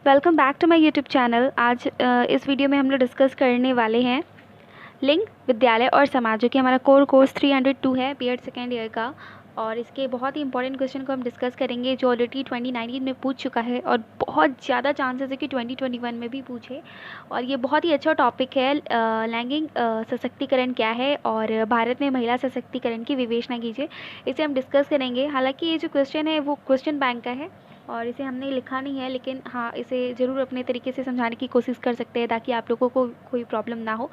Welcome back to my YouTube channel. आज इस video में हम लोग डिस्कस करने वाले हैं लिंग, विद्यालय और समाज, जो कि हमारा कोर कोर्स 302 है बीएड सेकेंड ईयर का। और इसके बहुत ही इंपॉर्टेंट क्वेश्चन को हम डिस्कस करेंगे जो ऑलरेडी 2019 में पूछ चुका है और बहुत ज़्यादा चांसेस है कि 2021 में भी पूछे। और ये बहुत ही अच्छा टॉपिक है। लैंगिक सशक्तिकरण क्या है और भारत में महिला सशक्तिकरण की विवेचना कीजिए, इसे हम डिस्कस करेंगे। हालांकि ये जो क्वेश्चन है वो क्वेश्चन बैंक का है और इसे हमने लिखा नहीं है, लेकिन हाँ, इसे ज़रूर अपने तरीके से समझाने की कोशिश कर सकते हैं ताकि आप लोगों को कोई प्रॉब्लम ना हो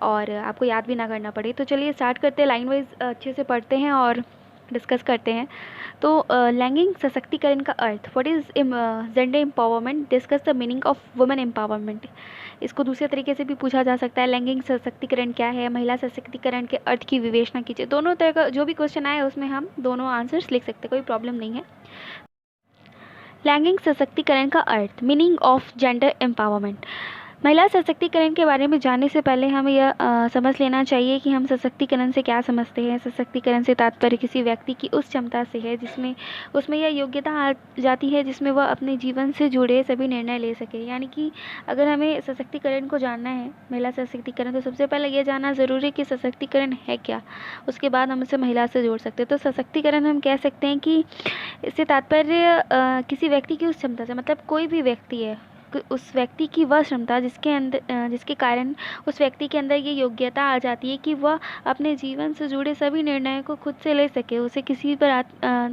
और आपको याद भी ना करना पड़े। तो चलिए स्टार्ट करते हैं, लाइन वाइज अच्छे से पढ़ते हैं और डिस्कस करते हैं। तो लैंगिक सशक्तिकरण का अर्थ, what is gender empowerment, discuss the meaning of women empowerment. इसको दूसरे तरीके से भी पूछा जा सकता है, लैंगिक सशक्तिकरण क्या है, महिला सशक्तिकरण के अर्थ की विवेचना कीजिए। दोनों तरह का जो भी क्वेश्चन आए उसमें हम दोनों आंसर्स लिख सकते हैं, कोई प्रॉब्लम नहीं है। लैंगिक सशक्तिकरण का अर्थ, मीनिंग ऑफ जेंडर एम्पावरमेंट। महिला सशक्तिकरण के बारे में जानने से पहले हमें यह समझ लेना चाहिए कि हम सशक्तिकरण से क्या समझते हैं। सशक्तिकरण से तात्पर्य किसी व्यक्ति की उस क्षमता से है जिसमें उसमें यह योग्यता आ जाती है जिसमें वह अपने जीवन से जुड़े सभी निर्णय ले सके। यानी कि अगर हमें सशक्तिकरण को जानना है, महिला सशक्तिकरण, तो सबसे पहले यह जानना ज़रूरी है कि सशक्तिकरण है क्या, उसके बाद हम उसे महिला से जोड़ सकते हैं। तो सशक्तिकरण हम कह सकते हैं कि इससे तात्पर्य किसी व्यक्ति की उस क्षमता से, मतलब कोई भी व्यक्ति है, उस व्यक्ति की वह क्षमता जिसके कारण उस व्यक्ति के अंदर ये योग्यता आ जाती है कि वह अपने जीवन से जुड़े सभी निर्णय को खुद से ले सके, उसे किसी पर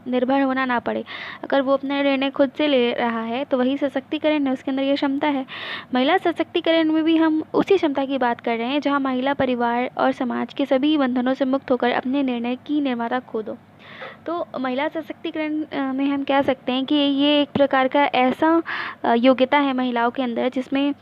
निर्भर होना ना पड़े। अगर वो अपना निर्णय खुद से ले रहा है तो वही सशक्तिकरण है, उसके अंदर ये क्षमता है। महिला सशक्तिकरण में भी हम उसी क्षमता की बात कर रहे हैं जहाँ महिला परिवार और समाज के सभी बंधनों से मुक्त होकर अपने निर्णय की निर्माता खुद हो। तो महिला सशक्तिकरण में हम कह सकते हैं कि ये एक प्रकार का ऐसा योग्यता है महिलाओं के अंदर जिसमें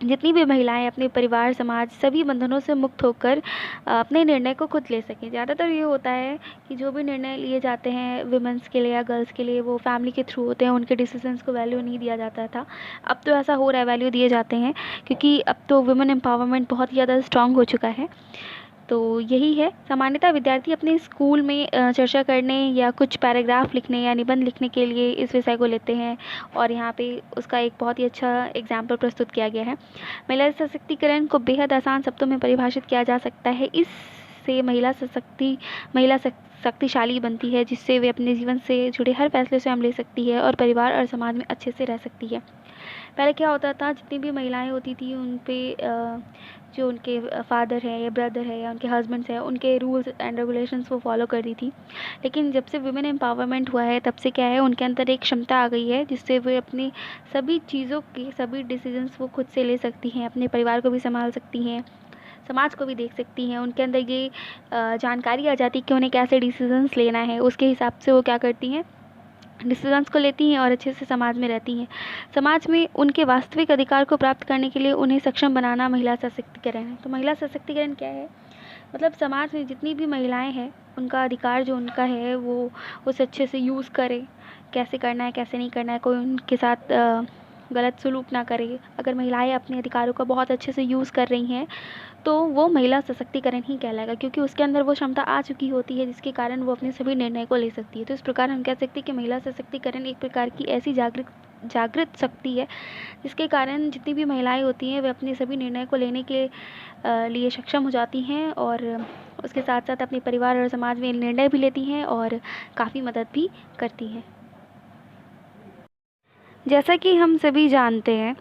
जितनी भी महिलाएं अपने परिवार, समाज, सभी बंधनों से मुक्त होकर अपने निर्णय को खुद ले सकें। ज़्यादातर ये होता है कि जो भी निर्णय लिए जाते हैं वुमेंस के लिए या गर्ल्स के लिए, वो फैमिली के थ्रू होते हैं, उनके डिसीजंस को वैल्यू नहीं दिया जाता था। अब तो ऐसा हो रहा है, वैल्यू दिए जाते हैं, क्योंकि अब तो वुमेन एम्पावरमेंट बहुत ही ज़्यादा स्ट्रांग हो चुका है। तो यही है। सामान्यतः विद्यार्थी अपने स्कूल में चर्चा करने या कुछ पैराग्राफ लिखने या निबंध लिखने के लिए इस विषय को लेते हैं और यहाँ पे उसका एक बहुत ही अच्छा एग्जाम्पल प्रस्तुत किया गया है। महिला सशक्तिकरण को बेहद आसान शब्दों में परिभाषित किया जा सकता है। इससे महिला शक्तिशाली बनती है, जिससे वे अपने जीवन से जुड़े हर फैसले स्वयं ले सकती है और परिवार और समाज में अच्छे से रह सकती है। पहले क्या होता था, जितनी भी महिलाएं होती थी उन पे जो उनके फादर है या ब्रदर है या उनके हस्बैंड्स हैं, उनके रूल्स एंड रेगुलेशंस वो फॉलो करती थी। लेकिन जब से वुमेन एम्पावरमेंट हुआ है तब से क्या है, उनके अंदर एक क्षमता आ गई है जिससे वे अपनी सभी चीज़ों के सभी डिसीजंस वो खुद से ले सकती हैं, अपने परिवार को भी संभाल सकती हैं, समाज को भी देख सकती हैं। उनके अंदर ये जानकारी आ जाती है कि उन्हें कैसे डिसीजंस लेना है, उसके हिसाब से वो क्या करती हैं, डिसीजंस को लेती हैं और अच्छे से समाज में रहती हैं। समाज में उनके वास्तविक अधिकार को प्राप्त करने के लिए उन्हें सक्षम बनाना महिला सशक्तिकरण है। तो महिला सशक्तिकरण क्या है, मतलब समाज में जितनी भी महिलाएं हैं उनका अधिकार जो उनका है वो उसे अच्छे से यूज़ करे, कैसे करना है कैसे नहीं करना है, कोई उनके साथ गलत सलूक ना करे। अगर महिलाएं अपने अधिकारों का बहुत अच्छे से यूज़ कर रही हैं तो वो महिला सशक्तिकरण ही कहलाएगा, क्योंकि उसके अंदर वो क्षमता आ चुकी होती है जिसके कारण वो अपने सभी निर्णय को ले सकती है। तो इस प्रकार हम कह सकते हैं कि महिला सशक्तिकरण एक प्रकार की ऐसी जागृत शक्ति है जिसके कारण जितनी भी महिलाएं होती हैं वे अपने सभी निर्णय को लेने के लिए सक्षम हो जाती हैं और उसके साथ साथ अपने परिवार और समाज में निर्णय भी लेती हैं और काफ़ी मदद भी करती हैं। जैसा कि हम सभी जानते हैं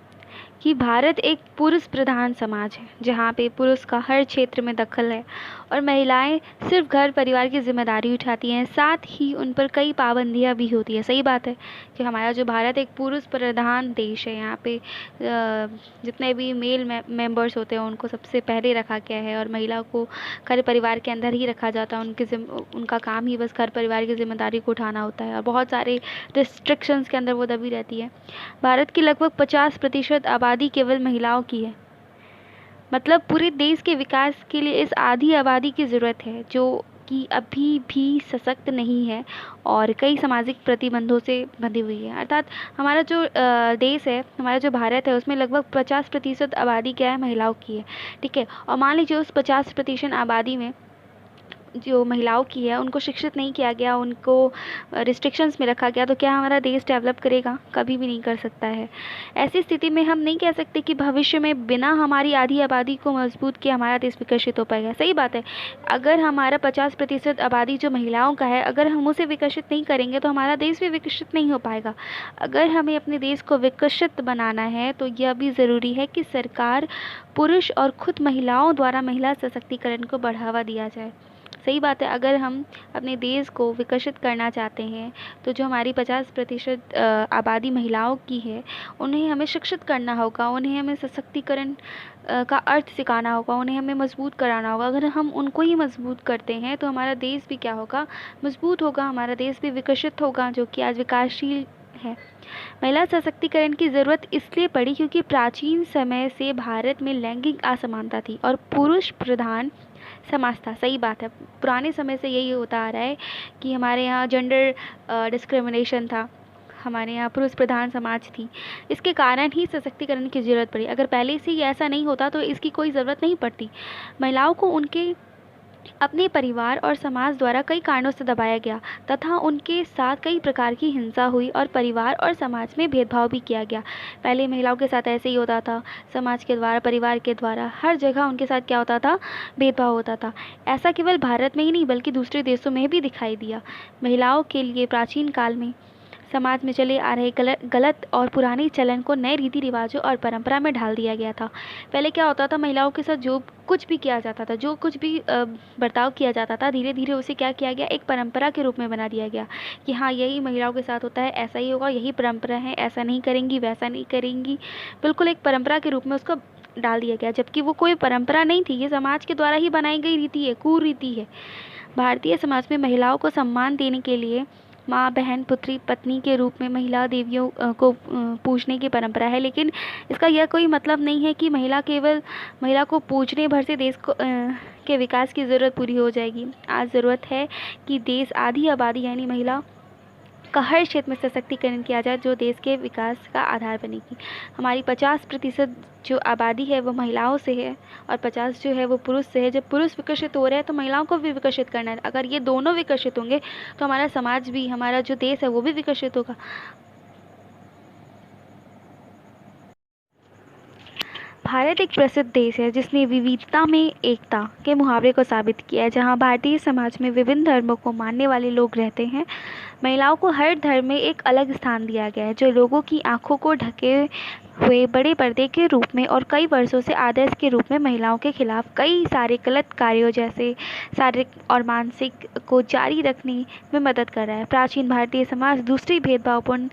कि भारत एक पुरुष प्रधान समाज है जहाँ पे पुरुष का हर क्षेत्र में दखल है और महिलाएं सिर्फ घर परिवार की जिम्मेदारी उठाती हैं, साथ ही उन पर कई पाबंदियाँ भी होती है। सही बात है कि हमारा जो भारत एक पुरुष प्रधान देश है, यहाँ पे जितने भी मेल मेंबर्स होते हैं उनको सबसे पहले रखा गया है और महिला को घर परिवार के अंदर ही रखा जाता है। उनका काम ही बस घर परिवार की जिम्मेदारी को उठाना होता है और बहुत सारे रिस्ट्रिक्शंस के अंदर वो दबी रहती है। भारत की लगभग 50% आबादी केवल महिलाओं की है, मतलब पूरे देश के विकास के लिए इस आधी आबादी की ज़रूरत है जो कि अभी भी सशक्त नहीं है और कई सामाजिक प्रतिबंधों से बंधी हुई है। अर्थात हमारा जो देश है, हमारा जो भारत है, उसमें लगभग 50% आबादी क्या है, महिलाओं की है। ठीक है, और मान लीजिए उस 50% आबादी में जो महिलाओं की है उनको शिक्षित नहीं किया गया, उनको रिस्ट्रिक्शंस में रखा गया, तो क्या हमारा देश डेवलप करेगा? कभी भी नहीं कर सकता है। ऐसी स्थिति में हम नहीं कह सकते कि भविष्य में बिना हमारी आधी आबादी को मजबूत किए हमारा देश विकसित हो पाएगा। सही बात है, अगर हमारा 50% आबादी जो महिलाओं का है, अगर हम उसे विकसित नहीं करेंगे तो हमारा देश भी विकसित नहीं हो पाएगा। अगर हमें अपने देश को विकसित बनाना है तो यह भी ज़रूरी है कि सरकार, पुरुष और खुद महिलाओं द्वारा महिला सशक्तिकरण को बढ़ावा दिया जाए। सही बात है, अगर हम अपने देश को विकसित करना चाहते हैं तो जो हमारी 50% आबादी महिलाओं की है उन्हें हमें शिक्षित करना होगा, उन्हें हमें सशक्तिकरण का अर्थ सिखाना होगा, उन्हें हमें मजबूत कराना होगा। अगर हम उनको ही मजबूत करते हैं तो हमारा देश भी क्या होगा? मजबूत होगा, हमारा देश भी विकसित होगा, जो कि आज विकासशील है। महिला सशक्तिकरण की ज़रूरत इसलिए पड़ी क्योंकि प्राचीन समय से भारत में लैंगिक असमानता थी और पुरुष प्रधान समाज था। सही बात है, पुराने समय से यही होता आ रहा है कि हमारे यहाँ जेंडर डिस्क्रिमिनेशन था, हमारे यहाँ पुरुष प्रधान समाज थी। इसके कारण ही सशक्तिकरण की ज़रूरत पड़ी। अगर पहले से ही ऐसा नहीं होता तो इसकी कोई ज़रूरत नहीं पड़ती। महिलाओं को उनके अपने परिवार और समाज द्वारा कई कारणों से दबाया गया तथा उनके साथ कई प्रकार की हिंसा हुई और परिवार और समाज में भेदभाव भी किया गया। पहले महिलाओं के साथ ऐसे ही होता था, समाज के द्वारा, परिवार के द्वारा, हर जगह उनके साथ क्या होता था? भेदभाव होता था। ऐसा केवल भारत में ही नहीं बल्कि दूसरे देशों में भी दिखाई दिया। महिलाओं के लिए प्राचीन काल में समाज में चले आ रहे गलत और पुराने चलन को नए रीति रिवाजों और परंपरा में ढाल दिया गया था। पहले क्या होता था? महिलाओं के साथ जो कुछ भी किया जाता था, जो कुछ भी बर्ताव किया जाता था, धीरे धीरे उसे क्या किया गया? एक परंपरा के रूप में बना दिया गया कि हाँ, यही महिलाओं के साथ होता है, ऐसा ही होगा, यही परंपरा है, ऐसा नहीं करेंगी, वैसा नहीं करेंगी। बिल्कुल एक परंपरा के रूप में उसको डाल दिया गया, जबकि वो कोई परंपरा नहीं थी, ये समाज के द्वारा ही बनाई गई रीति है, कुरीति है। भारतीय समाज में महिलाओं को सम्मान देने के लिए माँ, बहन, पुत्री, पत्नी के रूप में महिला देवियों को पूजने की परंपरा है। लेकिन इसका यह कोई मतलब नहीं है कि महिला को पूजने भर से देश को के विकास की ज़रूरत पूरी हो जाएगी। आज ज़रूरत है कि देश आधी आबादी यानी महिला का हर क्षेत्र में सशक्तिकरण किया जाए, जो देश के विकास का आधार बनेगी। हमारी 50% जो आबादी है वो महिलाओं से है और 50 जो है वो पुरुष से है। जब पुरुष विकसित हो रहे हैं तो महिलाओं को भी विकसित करना है। अगर ये दोनों विकसित होंगे तो हमारा समाज भी, हमारा जो देश है वो भी विकसित होगा। भारत एक प्रसिद्ध देश है जिसने विविधता में एकता के मुहावरे को साबित किया है। जहाँ भारतीय समाज में विभिन्न धर्मों को मानने वाले लोग रहते हैं, महिलाओं को हर धर्म में एक अलग स्थान दिया गया है, जो लोगों की आंखों को ढके हुए बड़े पर्दे के रूप में और कई वर्षों से आदर्श के रूप में महिलाओं के खिलाफ कई सारे गलत कार्यों जैसे शारीरिक और मानसिक को जारी रखने में मदद कर रहा है। प्राचीन भारतीय समाज दूसरी भेदभावपूर्ण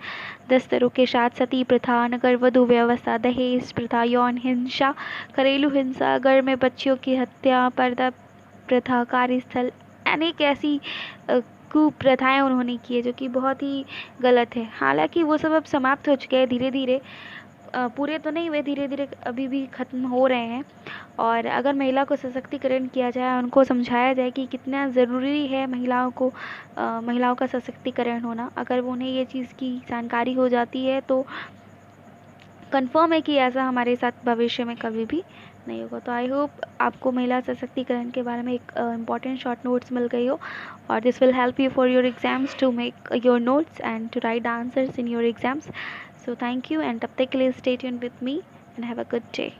दस्तरों के साथ सती प्रथा, नगर वधू व्यवस्था, दहेज प्रथा, यौन हिंसा, घरेलू हिंसा, घर में बच्चियों की हत्या, पर्दा प्रथा, कार्यस्थल, अनेक ऐसी कुप्रथाएं उन्होंने की है जो कि बहुत ही गलत है। हालांकि वो सब अब समाप्त हो चुके हैं धीरे धीरे, पूरे तो नहीं हुए, धीरे धीरे अभी भी ख़त्म हो रहे हैं। और अगर महिला को सशक्तिकरण किया जाए, उनको समझाया जाए कि कितना ज़रूरी है महिलाओं का सशक्तिकरण होना, अगर वो उन्हें ये चीज़ की जानकारी हो जाती है तो कंफर्म है कि ऐसा हमारे साथ भविष्य में कभी भी नहीं होगा। तो आई होप आपको महिला सशक्तिकरण के बारे में एक इम्पॉर्टेंट शॉर्ट नोट्स मिल गई हो, और this will help you for your exams to make your notes and to write the answers in your exams. So thank you, and तब तक के लिए stay tuned with me and have a good day.